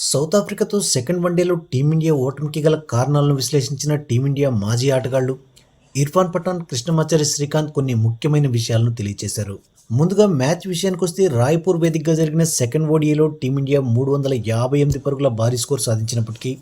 South ఆఫ్రికాతో second వన్డేలో team India ఓటమికి గల కారణాలను విశ్లేషించిన టీమిండియా మాజీ ఆటగాళ్లు ఇర్ఫాన్ పఠాన్, కృష్ణమాచారి శ్రీకాంత్ కొన్ని ముఖ్యమైన విషయాలను తెలియజేశారు. ముందుగా మ్యాచ్ విషయానికొస్తే రాయ్పూర్ వేదికగా జరిగిన సెకండ్ ఓడిఐలో టీమిండియా 358 పరుగుల భారీ స్కోర్ సాధించినప్పటికీ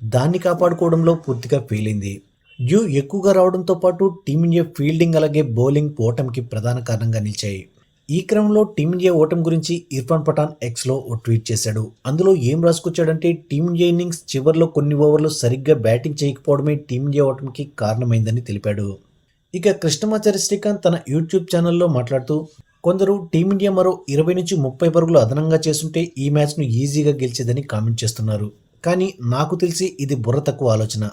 దాన్ని కాపాడుకోవడంలో పూర్తిగా ఫెయిల్ అయింది. డ్యూ ఎక్కువగా రావడంతో పాటు టీమిండియా ఫీల్డింగ్ అలాగే బౌలింగ్ ఓటమికి ప్రధాన కారణంగా నిలిచాయి. ఈ క్రమంలో టీమిండియా ఓటమి గురించి ఇర్ఫాన్ పఠాన్ ఎక్స్లో ఓ ట్వీట్ చేశాడు. అందులో ఏం రాసుకొచ్చాడంటే, టీమిండియా ఇన్నింగ్స్ చివర్లో కొన్ని ఓవర్లు సరిగ్గా బ్యాటింగ్ చేయకపోవడమే టీమిండియా ఓటమికి కారణమైందని తెలిపాడు. ఇక కృష్ణమాచారి శ్రీకాంత్ తన యూట్యూబ్ ఛానల్లో మాట్లాడుతూ, కొందరు టీమిండియా మరో 20 నుంచి 30 పరుగులు అదనంగా చేస్తుంటే ఈ మ్యాచ్ను ఈజీగా గెలిచేదని కామెంట్ చేస్తున్నారు. కానీ నాకు తెలిసి ఇది బుర్ర తక్కువ ఆలోచన.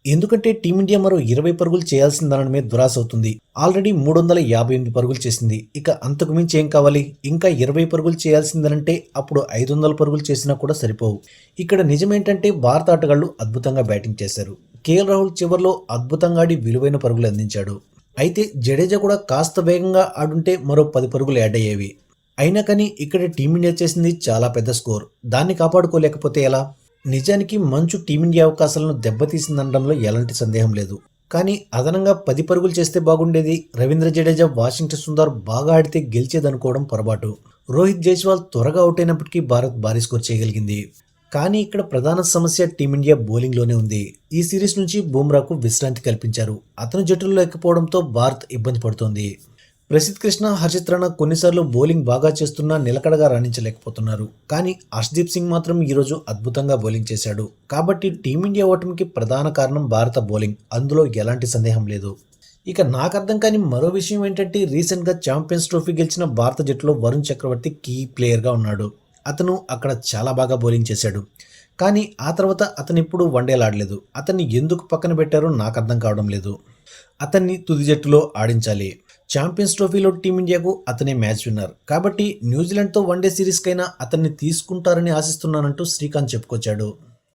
ఎందుకంటే టీమిండియా మరో 20 పరుగులు చేయాల్సిందనడమే దురాశ అవుతుంది. ఆల్రెడీ 358 పరుగులు చేసింది. ఇక అంతకు మించి ఏం కావాలి? ఇంకా 20 పరుగులు చేయాల్సిందనంటే అప్పుడు 500 పరుగులు చేసినా కూడా సరిపోవు. ఇక్కడ నిజమేంటంటే భారత ఆటగాళ్లు అద్భుతంగా బ్యాటింగ్ చేశారు. కేఎల్ రాహుల్ చివర్లో అద్భుతంగా ఆడి విలువైన పరుగులు అందించాడు. అయితే జడేజా కూడా కాస్త వేగంగా ఆడుంటే మరో 10 పరుగులు యాడ్ అయ్యేవి. అయినా కానీ ఇక్కడ టీమిండియా చేసింది చాలా పెద్ద స్కోర్. దాన్ని కాపాడుకోలేకపోతే ఎలా? నిజానికి మంచు టీమిండియా అవకాశాలను దెబ్బతీసిందనడంలో ఎలాంటి సందేహం లేదు. కానీ అదనంగా 10 పరుగులు చేస్తే బాగుండేది. రవీంద్ర జడేజా, వాషింగ్టన్ సుందర్ బాగా ఆడితే గెలిచేదనుకోవడం పొరపాటు. రోహిత్ జైస్వాల్ త్వరగా అవుట్ అయినప్పటికీ భారత్ భారీ స్కోర్ చేయగలిగింది. కానీ ఇక్కడ ప్రధాన సమస్య టీమిండియా బౌలింగ్లోనే ఉంది. ఈ సిరీస్ నుంచి బుమ్రాకు విశ్రాంతి కల్పించారు. అతను జట్టులో లేకపోవడంతో భారత్ ఇబ్బంది పడుతోంది. ప్రసిద్ధ్ కృష్ణ, హర్షిత్ రాణా కొన్నిసార్లు బౌలింగ్ బాగా చేస్తున్నా నిలకడగా రాణించలేకపోతున్నారు. కానీ హర్షదీప్ సింగ్ మాత్రం ఈరోజు అద్భుతంగా బౌలింగ్ చేశాడు. కాబట్టి టీమిండియా ఓటమికి ప్రధాన కారణం భారత బౌలింగ్, అందులో ఎలాంటి సందేహం లేదు. ఇక నాకు అర్థం కాని మరో విషయం ఏంటంటే, రీసెంట్గా ఛాంపియన్స్ ట్రోఫీ గెలిచిన భారత జట్టులో వరుణ్ చక్రవర్తి కీ ప్లేయర్గా ఉన్నాడు. అతను అక్కడ చాలా బాగా బౌలింగ్ చేశాడు. కానీ ఆ తర్వాత అతను ఇప్పుడు వన్డేలు ఆడలేదు. అతన్ని ఎందుకు పక్కన పెట్టారో నాకు అర్థం కావడం లేదు. అతన్ని తుది జట్టులో ఆడించాలి. ఛాంపియన్స్ ట్రోఫీలో టీమిండియాకు అతనే మ్యాచ్ విన్నర్. కాబట్టి న్యూజిలాండ్తో వన్డే సిరీస్కైనా అతన్ని తీసుకుంటారని ఆశిస్తున్నానంటూ శ్రీకాంత్ చెప్పుకొచ్చాడు.